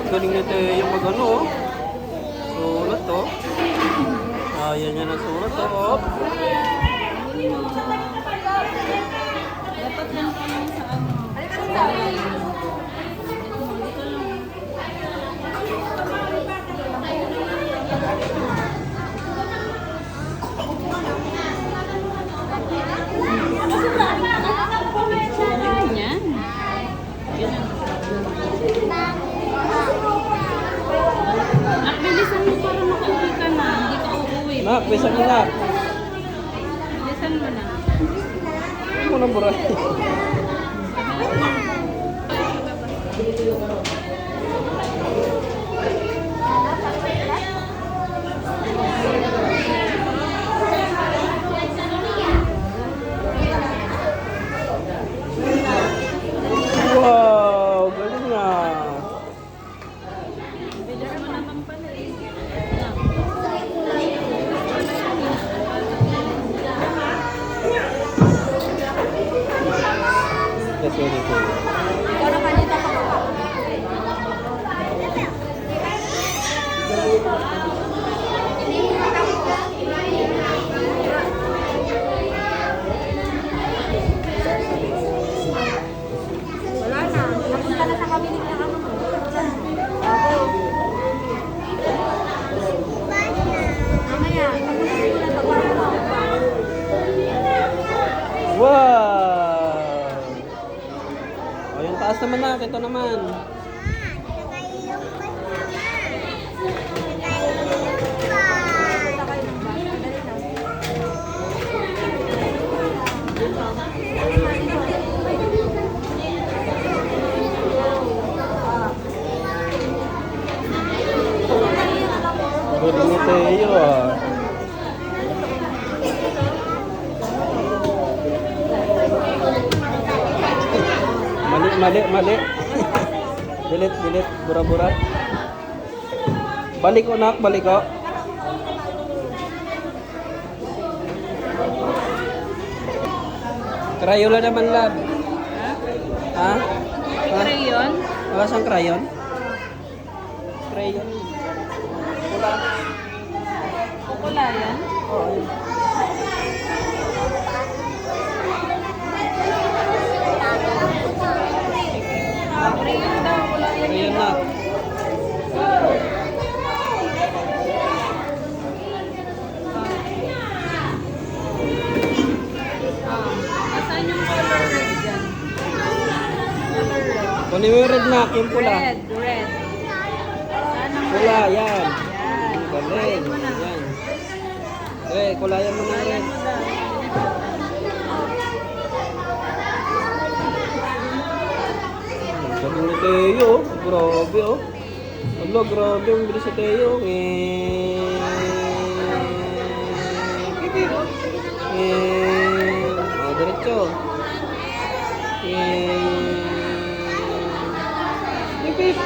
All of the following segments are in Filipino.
Galing nito yung mag-ano, oh. Sulat, oh. Ayan niya na sulat, oh. Dapat lang kami sa ano. Yan. Nak, bilisan mo para makauwi ka na. Hindi ka uuwi. Nak, bisa mo na. Bilisan mo na. Ano mo nang buray? Wow, galing na. Bilisan mo naman pala eh. Kasi dito. Wala na. Napunta na sa kabiling ng ano mo. Mamaya. Napunta na sa kwarto mo. Wow! O, yung taas naman na. Ito naman. Galing ni Teo, ah. Mali. Bilit. Bura. Balik ko, nak. Balik ko. Crayola naman, lab. Ha? Ha? Ha? Crayon? Wala siyang crayon? Crayon. Wala. Kukulayan? Oo. Crayon daw. Kukulayan Crayon yan. na. Asan yung color red dyan? Color red. Kunin mo yung red, nak. Yung pula. Red. Saan ang Pula, red? yan. Yan. Galing. Mo na. Yan. Kulayan mo na red. Ayan mo daw. Galing ni Teo. Grabe, oh. Ano, grabe ang bilis ni Teo. Pipip. Oh, diretso. Pipip.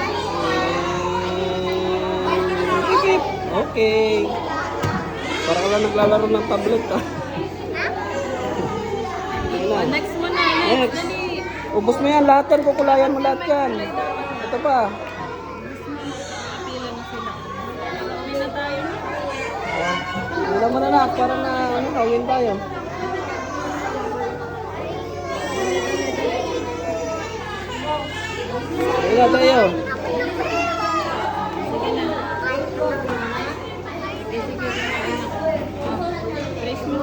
Pipip. Okay. Parang lang naglalaro ng tablet, ah. Sige na. Next mo na. Next. Dali. Ubus mo yan lahat yan. Kukulayan mo lahat yan. Ito pa. Pila na sila. Uwi na tayo. Wala mo na na. Para na, win tayo. Wala tayo. Sige na. Sige. Press mo.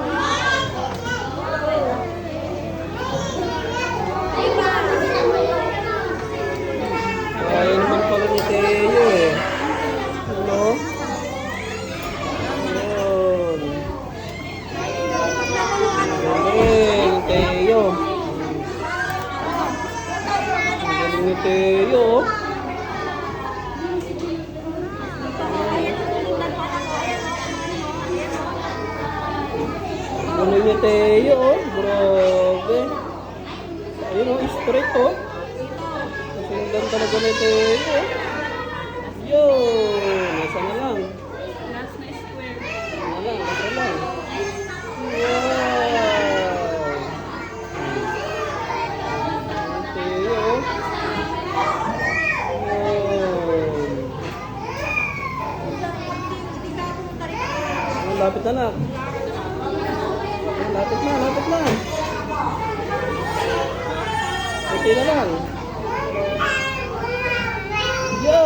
Kaya naman pala ni Teo, eh. Ano? Ayun. Galing, Teo. Galing ni Teo. Galing ni Teo, oh. Grabe. Ayun, oh, straight, oh. Kasundan talaga ni Teo. Yun, nasa na lang. Last na square. Nasa lang. Wow. Teo. Yun. lapit na na. Lapit na, lapit na. Okay na lang. Yo!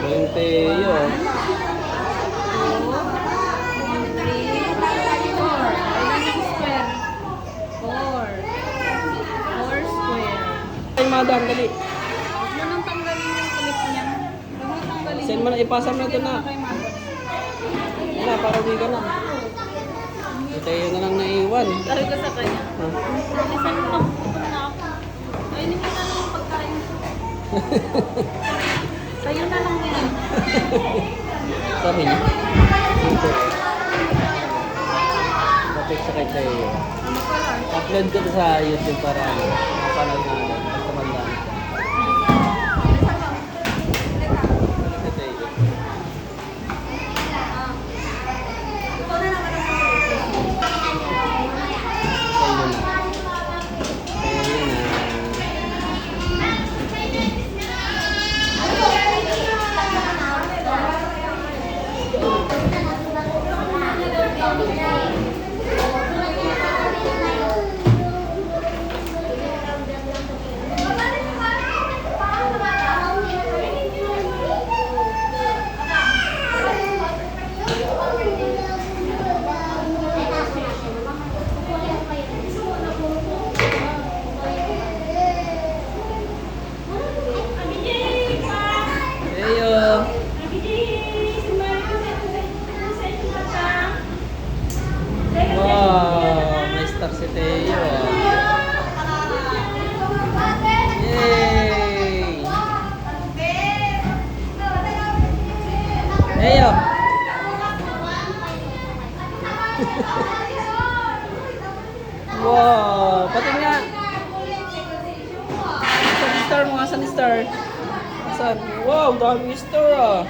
Yung Teo. Ay, madam, dali. Huwag mo nang tanggalin yung clip niya. Huwag mo tanggalin. Send mo na, ipasa mo na ito na. Kay mama. Wala, para di ka na. Yung Teo na lang naiwan. Sabi ko sa kanya. Ha? Isang lang, gutom na ako. Ay, hindi mo na lang ang pagkain. Sa'yo na lang yan. Sabi niya. Kapit sa kay Teo. Upload ko to sa YouTube para mapanood na agad. At tumandaan ko. Ito Teo. Teo na. Teo na. Teo. Wow, may star si Teo. Yay! Teo! Wow, pati nga. Saan star mo nga? Saan star? Saan? Wow, dami star ah.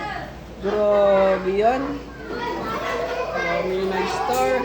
Grabe yan. Dami na star.